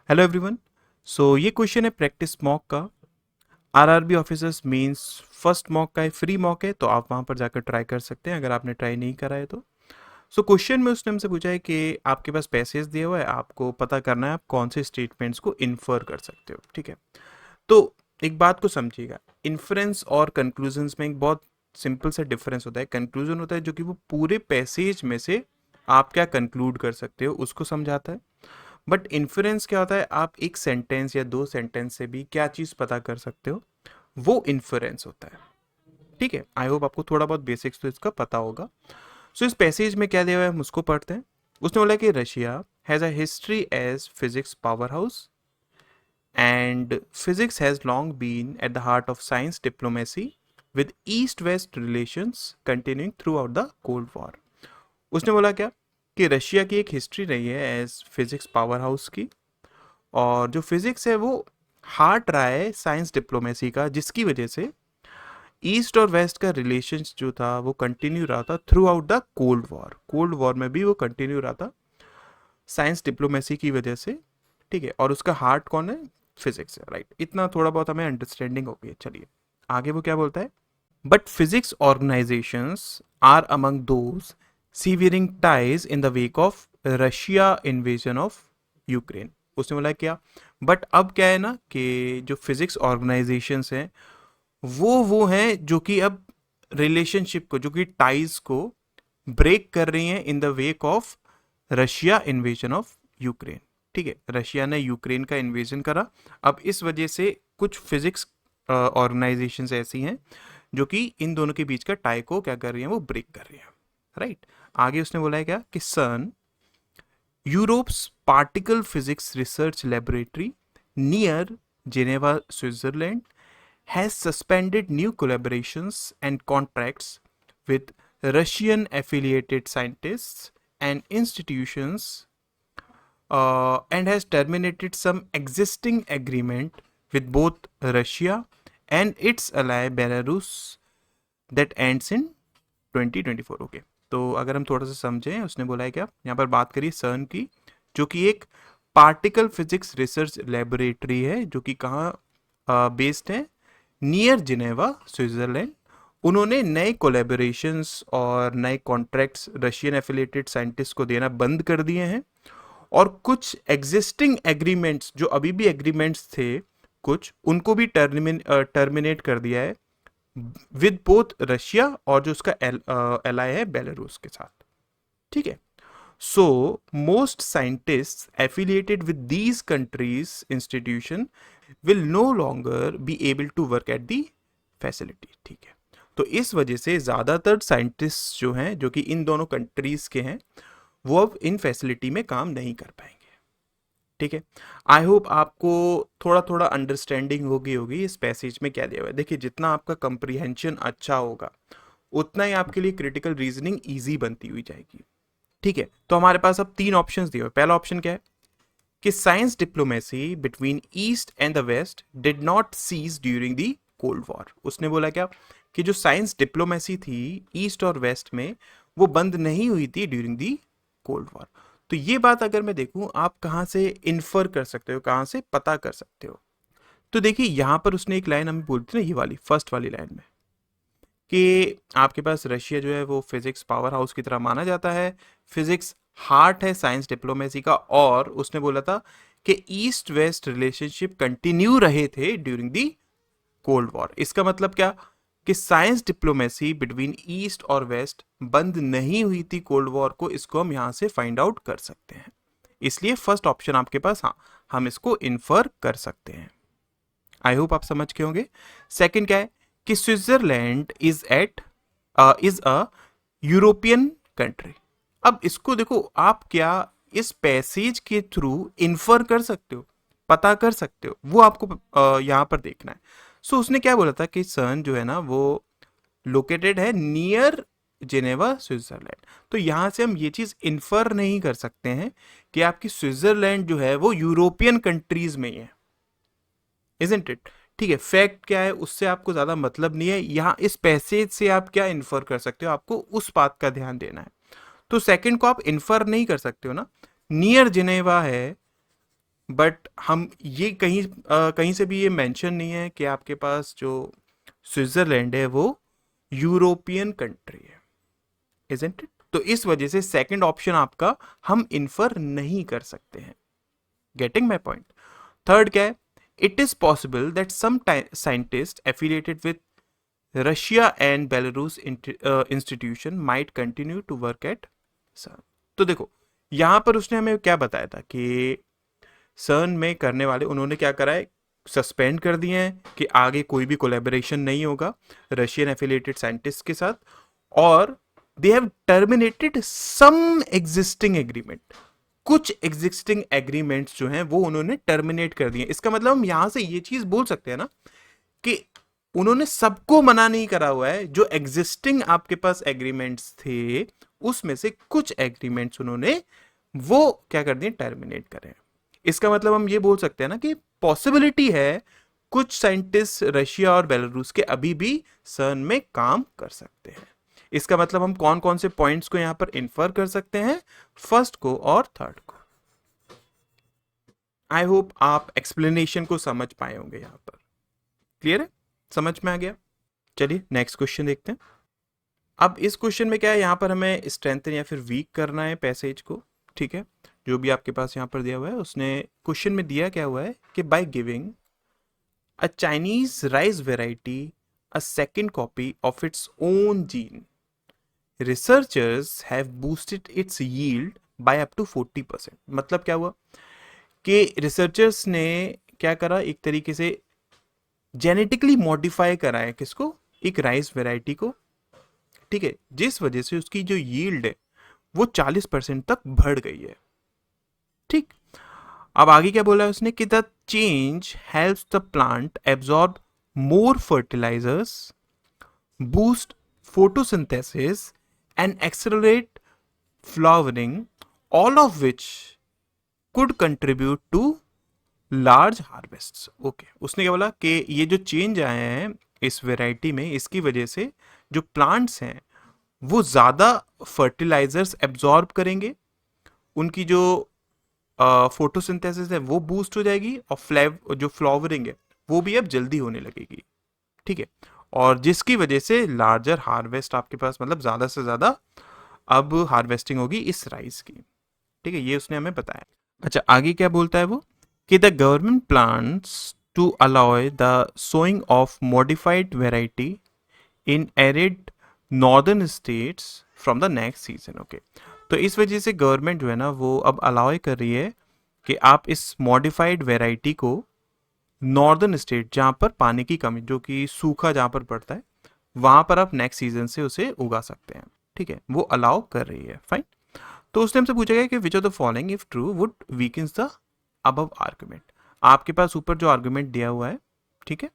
Hello everyone. सो ये question है practice mock का। RRB officers mains first mock का है, फ्री मॉक है, तो आप वहाँ पर जाकर ट्राई कर सकते हैं अगर आपने ट्राई नहीं करा है तो। सो क्वेश्चन में उसने हमसे पूछा है कि आपके पास पैसेज दिया हुआ है, आपको पता करना है आप कौन से स्टेटमेंट्स को इन्फर कर सकते हो। ठीक है, तो एक बात को समझिएगा, इन्फ्रेंस और कंक्लूजन्स में एक बहुत सिंपल सा डिफरेंस होता है। कंक्लूजन होता है जो कि वो पूरे पैसेज में से आप क्या कंक्लूड कर सकते हो उसको समझाता है। बट इन्फ्रेंस क्या होता है, आप एक सेंटेंस या दो सेंटेंस से भी क्या चीज पता कर सकते हो, वो इन्फ्रेंस होता है। ठीक है, आई होप आपको थोड़ा बहुत बेसिक्स तो इसका पता होगा। सो इस पैसेज में क्या दिया हुआ है हम उसको पढ़ते हैं। उसने बोला कि Russia has a history as physics power house and physics has long been at the heart of science diplomacy with east west relations continuing throughout the cold war. उसने बोला क्या कि रशिया की एक हिस्ट्री रही है as physics power house की, और जो फिजिक्स है वो हार्ट रहा है साइंस डिप्लोमेसी का, जिसकी वजह से ईस्ट और वेस्ट का रिलेशंस जो था वो कंटिन्यू रहा था through out the cold war. Cold war में भी वो कंटिन्यू रहा था साइंस डिप्लोमेसी की वजह से। ठीक है, और उसका हार्ट कौन है, फिजिक्स है। राइट, इतना थोड़ा बहुत हमें अंडरस्टैंडिंग हो गई है। चलिए आगे वो क्या बोलता है। But physics organisations are among those severing ties in the wake of Russia invasion of Ukraine. उसने बोला क्या, बट अब क्या है ना कि जो फिजिक्स ऑर्गेनाइजेशंस हैं वो हैं जो कि अब रिलेशनशिप को, जो कि टाइज को ब्रेक कर रही हैं इन the wake of Russia invasion of Ukraine. ठीक है, रशिया ने यूक्रेन का इन्वेजन करा, अब इस वजह से कुछ फिजिक्स ऑर्गेनाइजेशंस ऐसी हैं जो कि इन दोनों के बीच का टाई को क्या कर रही हैं, वो ब्रेक कर रही हैं। राइट, आगे उसने बोला है क्या कि CERN Europe's particle physics research laboratory near Geneva Switzerland has suspended new collaborations and contracts with Russian affiliated scientists and institutions, and has terminated some existing agreement with both Russia and its ally Belarus that ends in 2024। Okay, तो अगर हम थोड़ा सा समझें, उसने बोला है क्या, यहाँ पर बात करिए सर्न की, जो कि एक पार्टिकल फिजिक्स रिसर्च लेबोरेटरी है जो कि कहाँ बेस्ड है, नियर जिनेवा स्विट्जरलैंड। उन्होंने नए कोलेबोरेशंस और नए कॉन्ट्रैक्ट्स रशियन एफिलिएटेड साइंटिस्ट को देना बंद कर दिए हैं, और कुछ एग्जिस्टिंग एग्रीमेंट्स जो अभी भी एग्रीमेंट्स थे कुछ, उनको भी टर्मिनेट कर दिया है विद बोथ रशिया और जो उसका एलाई है बेलारूस के साथ। ठीक है, so most scientist affiliated with these countries institution will no longer be able to work at the facility. ठीक है, तो इस वजह से ज्यादातर साइंटिस्ट जो हैं जो कि इन दोनों कंट्रीज के हैं, वो अब इन फैसिलिटी में काम नहीं कर पाएंगे। ठीक है, आई होप आपको थोड़ा थोड़ा अंडरस्टैंडिंग होगी इस पैसेज में क्या दिया हुआ है। देखिए, जितना आपका कंप्रीहेंशन अच्छा होगा उतना ही आपके लिए क्रिटिकल रीजनिंग इजी बनती हुई जाएगी। ठीक है, तो हमारे पास अब तीन ऑप्शंस दिए हुए। पहला ऑप्शन क्या है कि science diplomacy between east and the west did not cease during the cold war. उसने बोला क्या कि जो साइंस डिप्लोमेसी थी ईस्ट और वेस्ट में, वो बंद नहीं हुई थी ड्यूरिंग द कोल्ड वॉर। तो ये बात अगर मैं देखूं, आप कहां से इन्फर कर सकते हो, कहां से पता कर सकते हो। तो देखिए यहां पर उसने एक लाइन हमें बोलती है ना, ये वाली फर्स्ट वाली लाइन में, कि आपके पास रशिया जो है वो फिजिक्स पावर हाउस की तरह माना जाता है, फिजिक्स हार्ट है साइंस डिप्लोमेसी का, और उसने बोला था कि ईस्ट वेस्ट रिलेशनशिप कंटिन्यू रहे थे ड्यूरिंग दी कोल्ड वॉर। इसका मतलब क्या कि साइंस डिप्लोमेसी बिटवीन ईस्ट और वेस्ट बंद नहीं हुई थी कोल्ड वॉर को, इसको हम यहां से फाइंड आउट कर सकते हैं। इसलिए फर्स्ट ऑप्शन आपके पास, हाँ, हम इसको इन्फर कर सकते हैं। आई होप आप समझ के होंगे। सेकंड क्या है कि Switzerland is a European country. अब इसको देखो, आप क्या इस पैसेज के थ्रू इन्फर कर सकते हो, पता कर सकते हो, वो आपको यहां पर देखना है। सो उसने क्या बोला था कि सन जो है ना वो लोकेटेड है नियर जेनेवा स्विट्जरलैंड। तो यहां से हम ये चीज इन्फर नहीं कर सकते हैं कि आपकी स्विट्जरलैंड जो है वो यूरोपियन कंट्रीज में ही है, इजंट इट। ठीक है, फैक्ट क्या है उससे आपको ज्यादा मतलब नहीं है, यहाँ इस पैसेज से आप क्या इन्फर कर सकते हो, आपको उस बात का ध्यान देना है। तो सेकंड को आप इन्फर नहीं कर सकते हो ना, नियर जिनेवा है बट हम ये कहीं से भी ये मेंशन नहीं है कि आपके पास जो स्विट्जरलैंड है वो यूरोपियन कंट्री है, इजंट इट? तो इस वजह से सेकंड ऑप्शन आपका हम इन्फर नहीं कर सकते हैं। Getting my point? थर्ड क्या है? It is possible that some scientist affiliated with Russia and Belarus institution might continue to work at CERN. तो देखो यहां पर उसने हमें क्या बताया था कि सर्न में करने वाले उन्होंने क्या करा है, सस्पेंड कर दिए हैं कि आगे कोई भी कोलेबोरेशन नहीं होगा रशियन एफिलिएटेड साइंटिस्ट के साथ, और they have terminated some existing agreement. कुछ एग्जिस्टिंग एग्रीमेंट्स जो हैं वो उन्होंने टर्मिनेट कर दिए। इसका मतलब हम यहां से ये चीज बोल सकते हैं ना कि उन्होंने सबको मना नहीं करा हुआ है, जो एग्जिस्टिंग आपके पास एग्रीमेंट्स थे उसमें से कुछ एग्रीमेंट्स उन्होंने वो क्या कर दिए, टर्मिनेट करें। इसका मतलब हम ये बोल सकते हैं ना कि पॉसिबिलिटी है कुछ साइंटिस्ट रशिया और बेलारूस के अभी भी सर्न में काम कर सकते हैं। इसका मतलब हम कौन कौन से पॉइंट्स को यहां पर इन्फर कर सकते हैं, फर्स्ट को और थर्ड को। आई होप आप एक्सप्लेनेशन को समझ पाए होंगे, यहां पर क्लियर है, समझ में आ गया? चलिए नेक्स्ट क्वेश्चन देखते हैं। अब इस क्वेश्चन में क्या है, यहां पर हमें स्ट्रेंथन या फिर वीक करना है पैसेज को, ठीक है? जो भी आपके पास यहां पर दिया हुआ है, उसने क्वेश्चन में दिया क्या हुआ है कि by giving a Chinese rice variety a second copy of its own gene, researchers have boosted its yield by up to 40%। मतलब क्या हुआ कि रिसर्चर्स ने क्या करा, एक तरीके से जेनेटिकली मॉडिफाई करा है किसको, एक राइस वेराइटी को, ठीक है, जिस वजह से उसकी जो यील्ड है वो 40% तक बढ़ गई है। ठीक, अब आगे क्या बोला है उसने कि the change helps the plant absorb more fertilisers, boost photosynthesis and accelerate flowering, all of which could contribute to large harvest. Okay, उसने क्या बोला कि ये जो चेंज आए हैं इस वेराइटी में, इसकी वजह से जो प्लांट्स हैं वो ज़्यादा फर्टिलाइजर्स एब्जॉर्ब करेंगे, उनकी जो फोटोसिंथेसिस है वो बूस्ट हो जाएगी, और जो फ्लावरिंग है वो भी अब जल्दी होने लगेगी, ठीक है, और जिसकी वजह से लार्जर हार्वेस्ट आपके पास, मतलब ज़्यादा से ज़्यादा अब हार्वेस्टिंग होगी इस राइस की, ठीक है, ये उसने हमें बताया। अच्छा, आगे क्या बोलता है वो कि the government plans to allow the sowing of modified variety in arid northern states from the next season. Okay, तो इस वजह से गवर्नमेंट जो है ना वो अब अलाउ कर रही है कि आप इस मॉडिफाइड वेराइटी को नॉर्दर्न स्टेट जहाँ पर पानी की कमी, जो कि सूखा जहाँ पर पड़ता है, वहाँ पर आप नेक्स्ट सीजन से उसे उगा सकते हैं, ठीक है, वो अलाउ कर रही है। फाइन, तो उस टाइम से पूछा गया कि which of the following if true would weakens the above argument. आपके पास ऊपर जो आर्गुमेंट दिया हुआ है, ठीक है,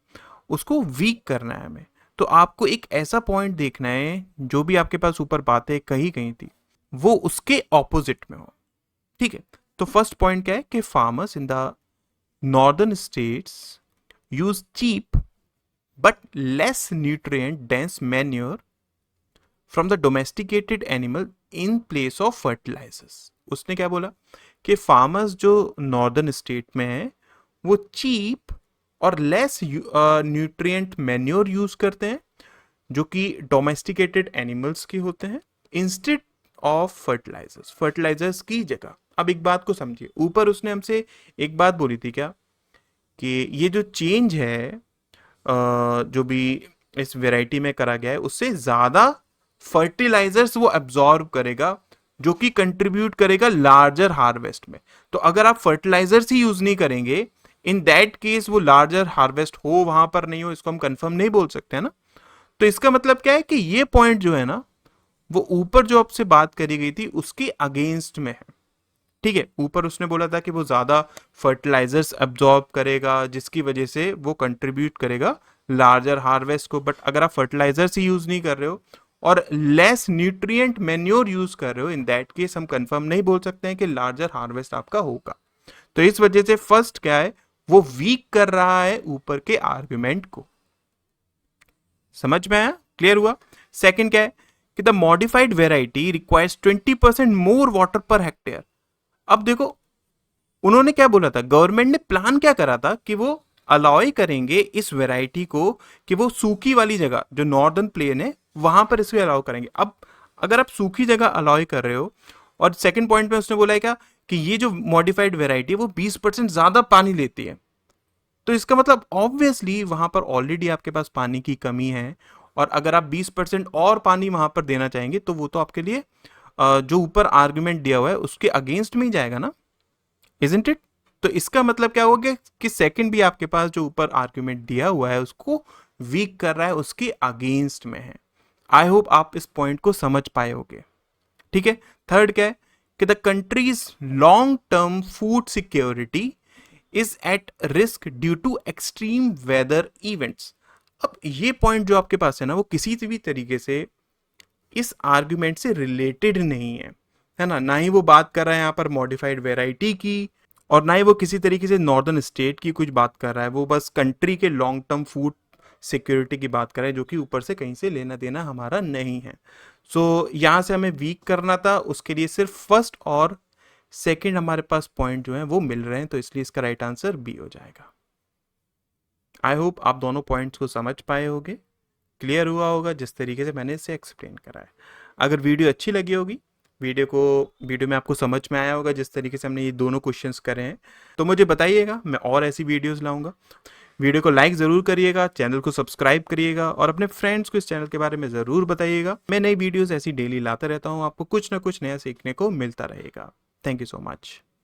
उसको वीक करना है हमें। तो आपको एक ऐसा पॉइंट देखना है जो भी आपके पास ऊपर बातें कही गई थी वो उसके ऑपोजिट में हो, ठीक है। तो फर्स्ट पॉइंट क्या है कि farmers in the northern states use cheap but less nutrient dense manure from the domesticated animal in place of fertilisers. उसने क्या बोला कि फार्मर्स जो नॉर्दर्न स्टेट में है वो चीप और लेस न्यूट्रिएंट मैन्योर यूज करते हैं जो कि डोमेस्टिकेटेड एनिमल्स के होते हैं, इंस्टेड ऑफ फर्टिलाइजर्स, फर्टिलाइजर्स की जगह। अब एक बात को समझिए, ऊपर उसने हमसे एक बात बोली थी क्या कि ये जो चेंज है जो भी इस वेराइटी में करा गया है उससे ज्यादा फर्टिलाइजर्स वो एब्जॉर्ब करेगा जो कि कंट्रीब्यूट करेगा लार्जर हार्वेस्ट में। तो अगर आप फर्टिलाइजर्स ही यूज नहीं करेंगे, इन दैट केस वो लार्जर हार्वेस्ट हो वहां पर नहीं हो, इसको हम कंफर्म नहीं बोल सकते है ना। तो इसका मतलब क्या है कि ये पॉइंट जो है ना वो ऊपर जो आपसे बात करी गई थी उसके अगेंस्ट में है, ठीक है। ऊपर उसने बोला था कि वो ज्यादा फर्टिलाइजर्स एब्जॉर्ब करेगा जिसकी वजह से वो कंट्रीब्यूट करेगा लार्जर हार्वेस्ट को, बट अगर आप फर्टिलाइजर्स ही यूज नहीं कर रहे हो और लेस न्यूट्रिएंट मैन्योर यूज कर रहे हो, इन दैट केस हम कंफर्म नहीं बोल सकते हैं कि लार्जर हार्वेस्ट आपका होगा। तो इस वजह से फर्स्ट क्या है, वो वीक कर रहा है ऊपर के आर्ग्यूमेंट को। समझ में आया, क्लियर हुआ? सेकंड क्या है कि the modified variety requires 20% more water per hectare. अब देखो उन्होंने क्या बोला था, गवर्नमेंट ने प्लान क्या करा था कि वो अलाउ करेंगे इस वैरायटी को, कि वो सूखी वाली जगह जो नॉर्दर्न प्लेन है वहां पर इसको अलाउ करेंगे। अब अगर आप सूखी जगह अलाउ कर रहे हो, और सेकंड पॉइंट में उसने बोला है क्या कि ये जो मॉडिफाइड वेराइटी है वो 20% ज्यादा पानी लेती है, तो इसका मतलब ऑब्वियसली वहां पर ऑलरेडी आपके पास पानी की कमी है, और अगर आप 20% और पानी वहां पर देना चाहेंगे तो वो तो आपके लिए जो ऊपर आर्गुमेंट दिया हुआ है उसके अगेंस्ट में ही जाएगा ना, इजंट इट? तो इसका मतलब क्या होगा कि सेकंड भी आपके पास जो ऊपर आर्गुमेंट दिया हुआ है उसको वीक कर रहा है, उसके अगेंस्ट में है। आई होप आप इस पॉइंट को समझ पाए होगे। ठीक है। थर्ड क्या है कि the countries long term food security is at risk due to extreme weather events. अब ये पॉइंट जो आपके पास है ना, वो किसी भी तरीके से इस आर्ग्यूमेंट से रिलेटेड नहीं है ना। ना ही वो बात कर रहा है यहाँ पर मॉडिफाइड वेराइटी की, और ना ही वो किसी तरीके से नॉर्दर्न स्टेट की कुछ बात कर रहा है। वो बस कंट्री के लॉन्ग टर्म फूड सिक्योरिटी की बात कर रहा है, जो कि ऊपर से कहीं से लेना देना हमारा नहीं है। सो यहाँ से हमें वीक करना था, उसके लिए सिर्फ फर्स्ट और सेकंड हमारे पास पॉइंट जो है वो मिल रहे हैं, तो इसलिए इसका राइट आंसर बी हो जाएगा। आई होप आप दोनों पॉइंट्स को समझ पाए होगे, क्लियर हुआ होगा जिस तरीके से मैंने इसे एक्सप्लेन करा है। अगर वीडियो अच्छी लगी होगी, वीडियो में आपको समझ में आया होगा जिस तरीके से हमने ये दोनों क्वेश्चंस करे हैं, तो मुझे बताइएगा, मैं और ऐसी वीडियोस लाऊंगा। वीडियो को लाइक ज़रूर करिएगा, चैनल को सब्सक्राइब करिएगा, और अपने फ्रेंड्स को इस चैनल के बारे में ज़रूर बताइएगा। मैं नई वीडियोस ऐसी डेली लाता रहता हूँ, आपको कुछ ना कुछ नया सीखने को मिलता रहेगा। Thank you so much.